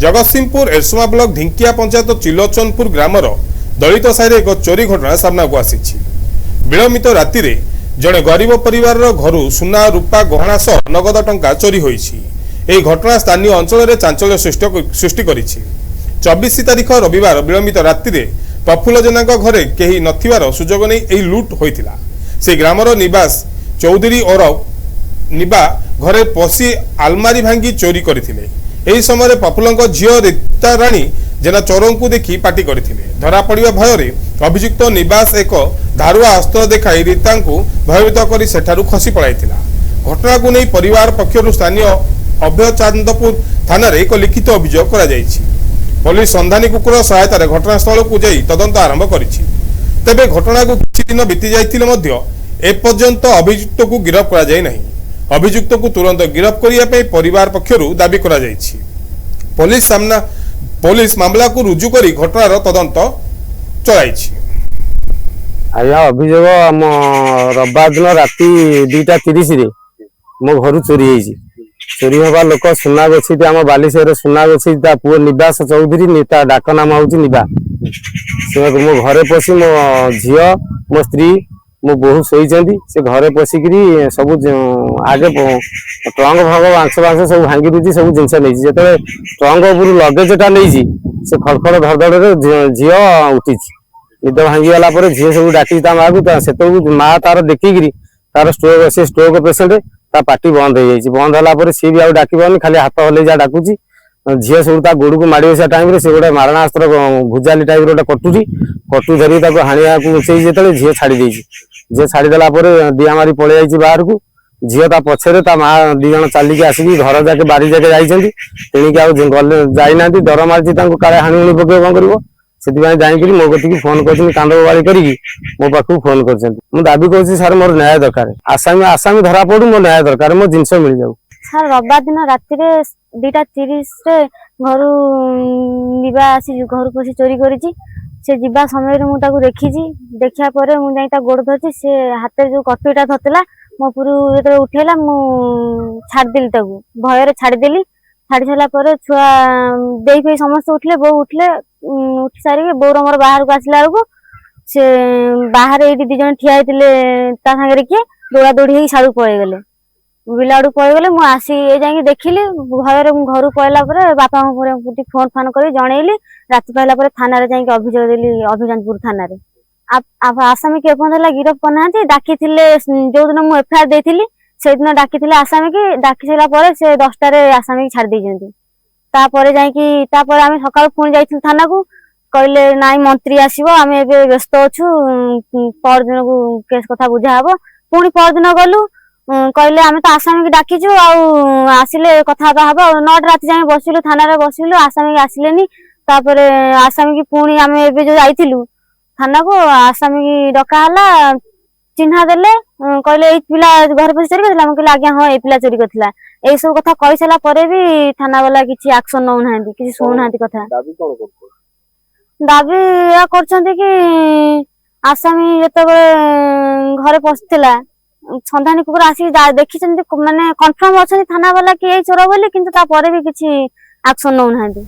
Jagatsinghpur एरसमा block ढिंकिया panchayat चिलोचनपुर grammar दलित साहि एक चोरी घटना सामना को आसी। विलंबित राति रे जड़े गरीब परिवार घर सुना रूपा गहना सह नगद टंका चोरी होईछि। एही घटना स्थानीय अंचल में चांचल्य सृष्टि करिछि। 24 तारिख रविवार विलंबित राति रे प्रफुल्ल जेना घरे केही नथिबार सुजोग नै एही लूट होइतिला। से ग्रामर निवास चौधरी और निबा घरे पशि आलमारी भांगी चोरी करथिले। एही समय प्रफुल्ल झील रीता राणी जेना चोरों को देखि पार्टी करथिले। धरा पड़िबा भय अभियुक्त निवास एक धारुआ अस्त्र देखाई रीता को भयभीत कर सेठारु खसी पड़ाइथिला। घटना को नहीं परिवार पक्षर स्थानीय अभयचांदपुर थाना एक लिखित अभियोग करा जायछि। पुलिस संधानी कुकुर सहायतार घटनास्थल को जाई तदंत आरंभ करिछि। तेबे घटना को किछि दिन बीती जाइतिले मध्य एपर्यंत अभियुक्त को गिरफ्त करा जाय नहीं। अभियुक्त को तुरंत गिरफ्त करिया पे परिवार पक्षरु दाबी करा जायछि। पुलिस मामला को रुजु करी घटनार तदंत चलाइछि। आया अभियोग आम रविवार दिन राति 2:30 रे मो घर चोरी होईछि। चोरी हवा लोक सुना गछि आम बालीशेर सुना गछि पुओ निवास चौधरी डाक नाम हूँ निबा। से मो घरे पशि मो झील मो स्त्री मो बहु शोचंदी से घरे पशिकी सब आगे ट्रंक भाग बांस बांस सब भांगी देती सब जिनस नहीं जो ट्रंक उपर लगेजटा नहीं से खड़खड़ धड़धड़ झील उठी निद भांगीगला झील सब डाकी माँ को से माँ तार देखिकी तार स्ट्रोक से स्ट्रोक पेसेंट ता पार्टी बंद हो जाए। बंद होला सी भी डाक पानी खाली हाथ हल्ले जा डाकुची। झील सब गोड़ को माड़ी बसा टाइम से गोटे मारणास्त्र भुजाली टाइप गोटे कटु धरी हाणिया को उचेई जो झील छाड़ी झील छाड़देला दिया मारी पलि जाइए बाहर को। झील ता पछरे ता माँ 2 जन चलिकी आसिकी घर जाके बारी जाके जाइछंती तेणिक गले जाइना डर मारी काले हाणी हुणी पके कौन कर से मो कति फोन कर कांद बाड़ी करी मो पाखु फोन कर दाबी कर सार मोर न्याय दरकार आसामी धरा पड़ू मो न्याय दरकार मो जिनस मिल जाऊ। सर रविवार दिन राति 2:30 रे घर निबा आसी घर पसी चोरी करिछि। से जीवा समय मु ताकू देखिछि। देखिया परे मु जाई ता गोड़ धरछि से हाथे जो कटुटा धरतला मो पुरु जेते उठेला मु छाड़ देली ताकू भय रे छाड़ देली। छाड़ी सारा पर छुआ देई पे समस्त उठले बो उठले उठी सारी बोर मोर बाहर को आसला बेलू से बाहर ये 2 जन ठिया होते ता सागर किए दौड़ा दौड़ी साड़ू पलि गले बिला आड़ पलि गले। मुझे आसी जा देखिली भय घर पलैला बापा फोन फान कर जनइली। राति पहला थाना जा अभियोग देली अभिजानपुर थाना आसामी के एपर्यंत गिरफ्त करना डाकी जो दिन मुझे एफआईआर देती से दिन डाकी आसामी की डाकी सारा से 10टार आसामी की छाड़ देती। आम सका पुणी जाइल थाना को कहले नाई मंत्री आसो आम ए व्यस्त अच्छु परदिन को केस कथा बुझा हम। पुणी परदिन गलु कहले आम तो आसामी की डाकीचु आसिले कथबार्ता हम 9टा राति जाए बसिलु थाना बसिलु आसामी की आसिलेनी। आसामी की पुणी आम ए जो जाइलु थाना को आसामी की डकाला चिन्हा देले कहले ए पिला घर पसी चोरी करथिला। कहले आज्ञा हाँ ए पिला चोरी करथिला। एई सब कथा कहि साला परे भी थाना वाला किछि एक्शन नौ नाहंती किछि सुनु नाहंती कथा। दाबी या करछन्ती कि आसामी जते घरे पसथिला संधानी कुकुर आसी देखिछन्ती माने कन्फर्म अछन्ती थाना वाला कि एई चोर बोली किंतु ता परे भी किछि एक्शन नौ नाहंती।